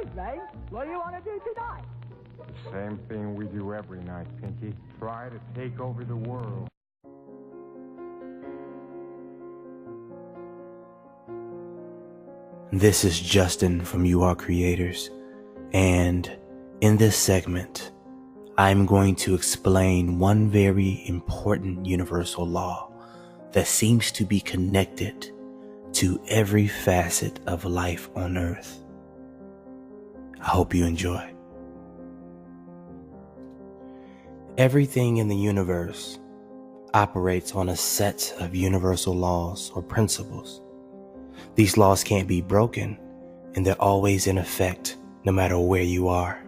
evening. What do you want to do tonight? The same thing we do every night, Pinky. Try to take over the world. This is Justin from You Are Creators, and in this segment, I'm going to explain one very important universal law that seems to be connected to every facet of life on Earth. I hope you enjoy. Everything in the universe operates on a set of universal laws or principles. These laws can't be broken, and they're always in effect no matter where you are.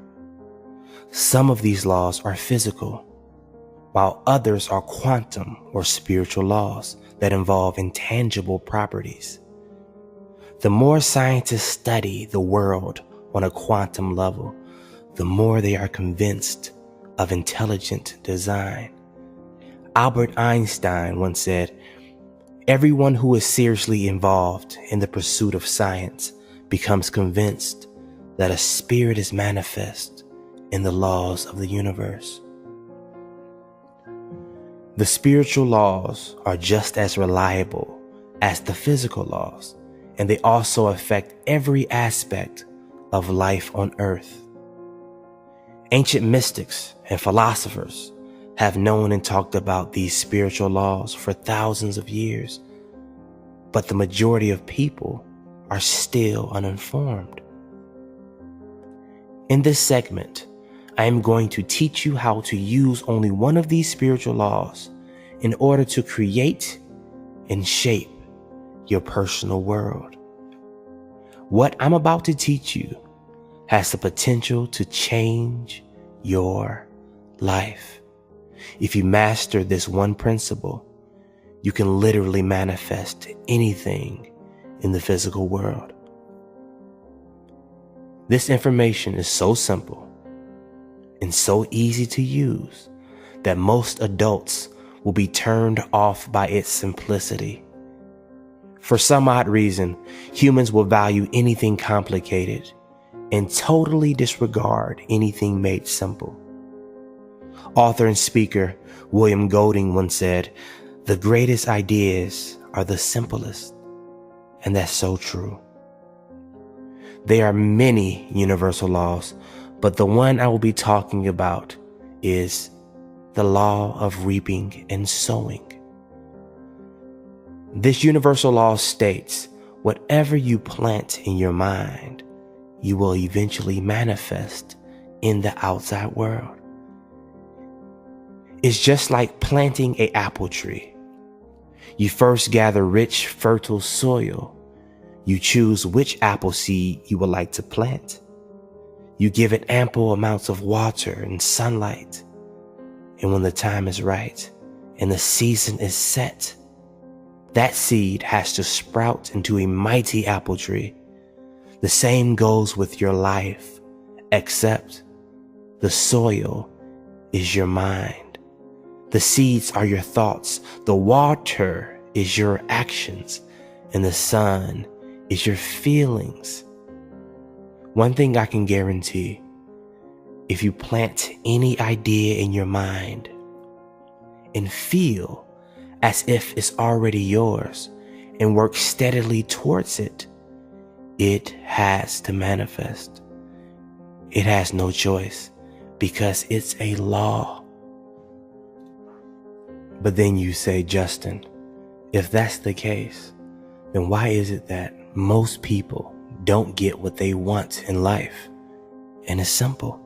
Some of these laws are physical, while others are quantum or spiritual laws that involve intangible properties. The more scientists study the world on a quantum level, the more they are convinced of intelligent design. Albert Einstein once said, "Everyone who is seriously involved in the pursuit of science becomes convinced that a spirit is manifest in the laws of the universe." The spiritual laws are just as reliable as the physical laws, and they also affect every aspect of life on Earth. Ancient mystics and philosophers have known and talked about these spiritual laws for thousands of years, but the majority of people are still uninformed. In this segment, I am going to teach you how to use only one of these spiritual laws in order to create and shape your personal world. What I'm about to teach you has the potential to change your life. If you master this one principle, you can literally manifest anything in the physical world. This information is so simple and so easy to use that most adults will be turned off by its simplicity. For some odd reason, humans will value anything complicated and totally disregard anything made simple. Author and speaker William Golding once said, "The greatest ideas are the simplest," and that's so true. There are many universal laws, but the one I will be talking about is the law of reaping and sowing. This universal law states, whatever you plant in your mind, you will eventually manifest in the outside world. It's just like planting an apple tree. You first gather rich, fertile soil. You choose which apple seed you would like to plant. You give it ample amounts of water and sunlight. And when the time is right and the season is set, that seed has to sprout into a mighty apple tree. The same goes with your life, except the soil is your mind. The seeds are your thoughts. The water is your actions. And the sun is your feelings. One thing I can guarantee, if you plant any idea in your mind and feel as if it's already yours and work steadily towards it, it has to manifest. It has no choice because it's a law. But then you say, Justin, if that's the case, then why is it that most people don't get what they want in life? And it's simple.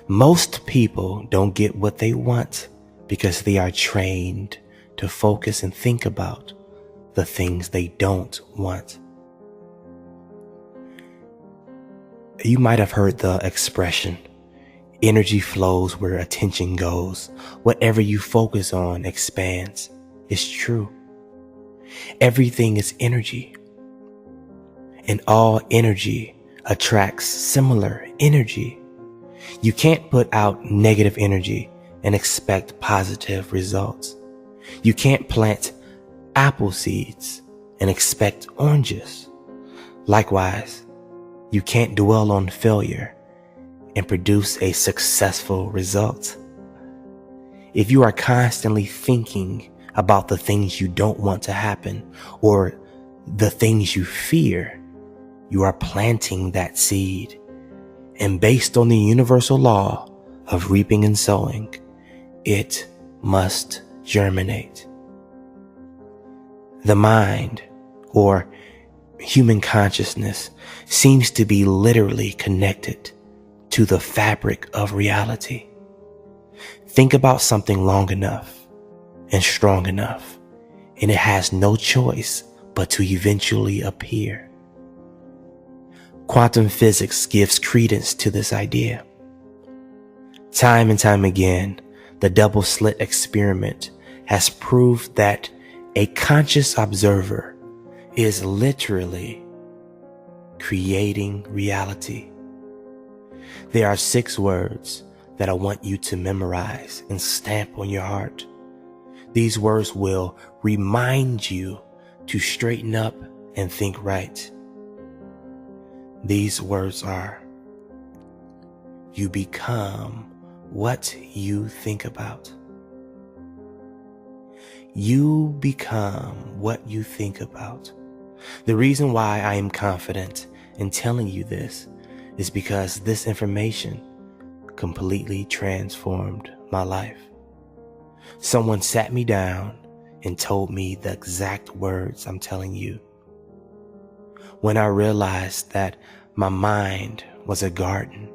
Most people don't get what they want because they are trained to focus and think about the things they don't want. You might have heard the expression, energy flows where attention goes. Whatever you focus on expands. It's true. Everything is energy. And all energy attracts similar energy. You can't put out negative energy and expect positive results. You can't plant apple seeds and expect oranges. Likewise, You can't dwell on failure and produce a successful result. If you are constantly thinking about the things you don't want to happen or the things you fear, you are planting that seed. And based on the universal law of reaping and sowing, it must germinate. The mind, or human consciousness, seems to be literally connected to the fabric of reality. Think about something long enough and strong enough, and it has no choice but to eventually appear. Quantum physics gives credence to this idea. Time and time again, the double-slit experiment has proved that a conscious observer is literally creating reality. There are 6 words that I want you to memorize and stamp on your heart. These words will remind you to straighten up and think right. These words are: you become what you think about. You become what you think about. The reason why I am confident in telling you this is because this information completely transformed my life. Someone sat me down and told me the exact words I'm telling you. When I realized that my mind was a garden,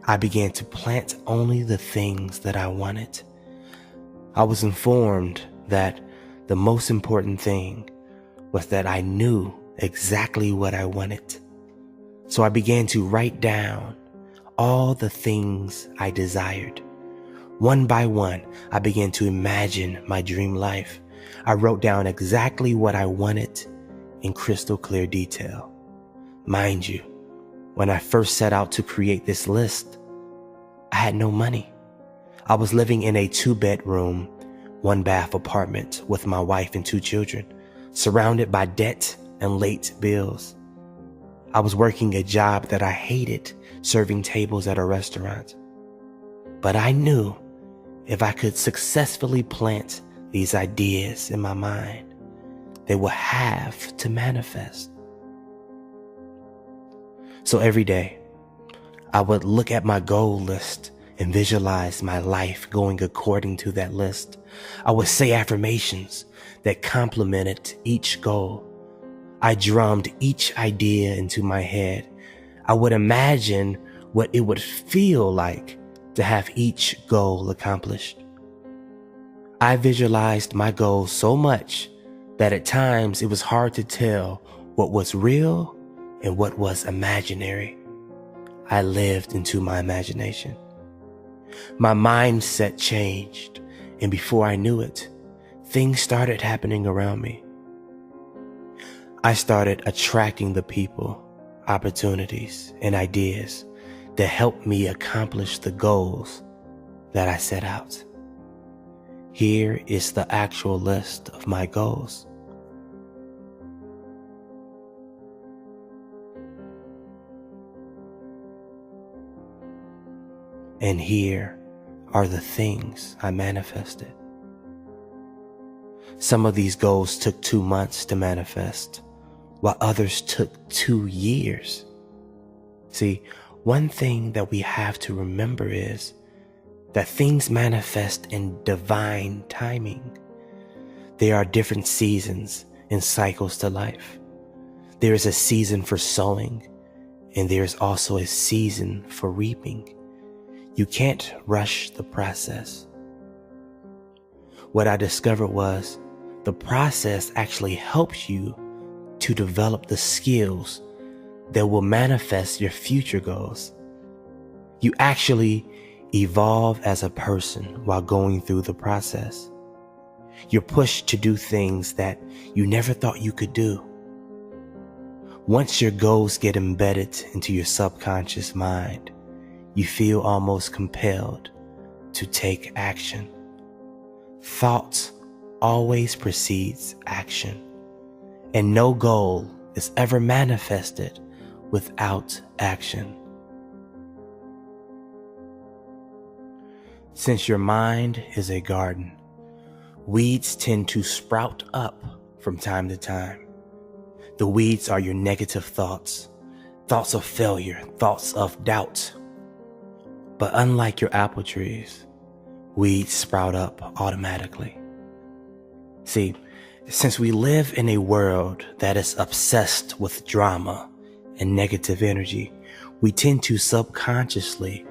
I began to plant only the things that I wanted. I was informed that the most important thing was that I knew exactly what I wanted. So I began to write down all the things I desired. One by one, I began to imagine my dream life. I wrote down exactly what I wanted in crystal clear detail. Mind you, when I first set out to create this list, I had no money. I was living in a 2-bedroom, 1-bath apartment with my wife and 2 children, surrounded by debt and late bills. I was working a job that I hated, serving tables at a restaurant. But I knew if I could successfully plant these ideas in my mind, they would have to manifest. So every day, I would look at my goal list and visualize my life going according to that list. I would say affirmations that complemented each goal. I drummed each idea into my head. I would imagine what it would feel like to have each goal accomplished. I visualized my goals so much that at times it was hard to tell what was real and what was imaginary. I lived into my imagination. My mindset changed, and before I knew it, things started happening around me. I started attracting the people, opportunities, and ideas that helped me accomplish the goals that I set out. Here is the actual list of my goals. And here are the things I manifested. Some of these goals took 2 months to manifest, while others took 2 years. See, one thing that we have to remember is that things manifest in divine timing. There are different seasons and cycles to life. There is a season for sowing, and there is also a season for reaping. You can't rush the process. What I discovered was the process actually helps you to develop the skills that will manifest your future goals. You actually evolve as a person while going through the process. You're pushed to do things that you never thought you could do. Once your goals get embedded into your subconscious mind, you feel almost compelled to take action. Thought always precedes action, and no goal is ever manifested without action. Since your mind is a garden, weeds tend to sprout up from time to time. The weeds are your negative thoughts, thoughts of failure, thoughts of doubt. But unlike your apple trees, weeds sprout up automatically. See, since we live in a world that is obsessed with drama and negative energy, we tend to subconsciously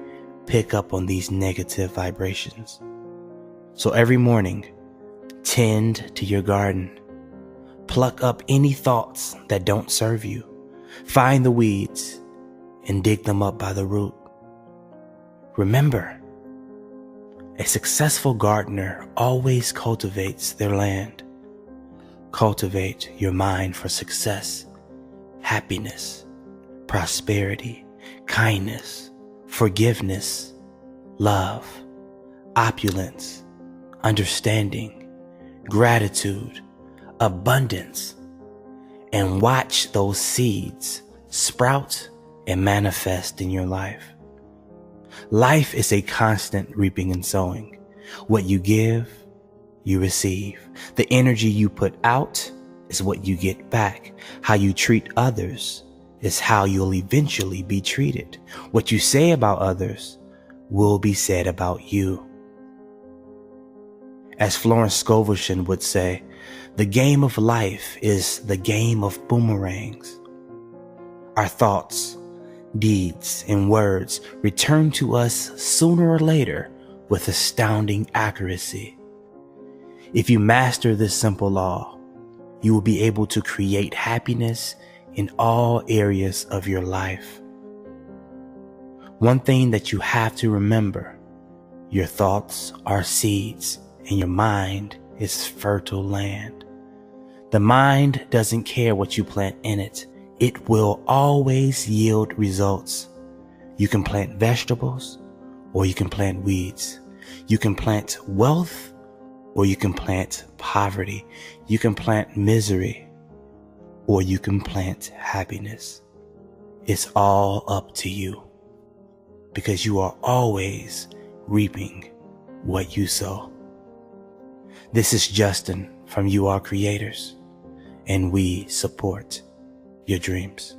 pick up on these negative vibrations. So every morning, tend to your garden. Pluck up any thoughts that don't serve you. Find the weeds and dig them up by the root. Remember, a successful gardener always cultivates their land. Cultivate your mind for success, happiness, prosperity, kindness, forgiveness, love, opulence, understanding, gratitude, abundance, and watch those seeds sprout and manifest in your life. Life is a constant reaping and sowing. What you give, you receive. The energy you put out is what you get back. How you treat others is how you'll eventually be treated. What you say about others will be said about you. As Florence Scovel would say, the game of life is the game of boomerangs. Our thoughts, deeds, and words return to us sooner or later with astounding accuracy. If you master this simple law, you will be able to create happiness in all areas of your life. One thing that you have to remember, your thoughts are seeds and your mind is fertile land. The mind doesn't care what you plant in it. It will always yield results. You can plant vegetables or you can plant weeds. You can plant wealth or you can plant poverty. You can plant misery or you can plant happiness. It's all up to you because you are always reaping what you sow. This is Justin from You Are Creators, and we support your dreams.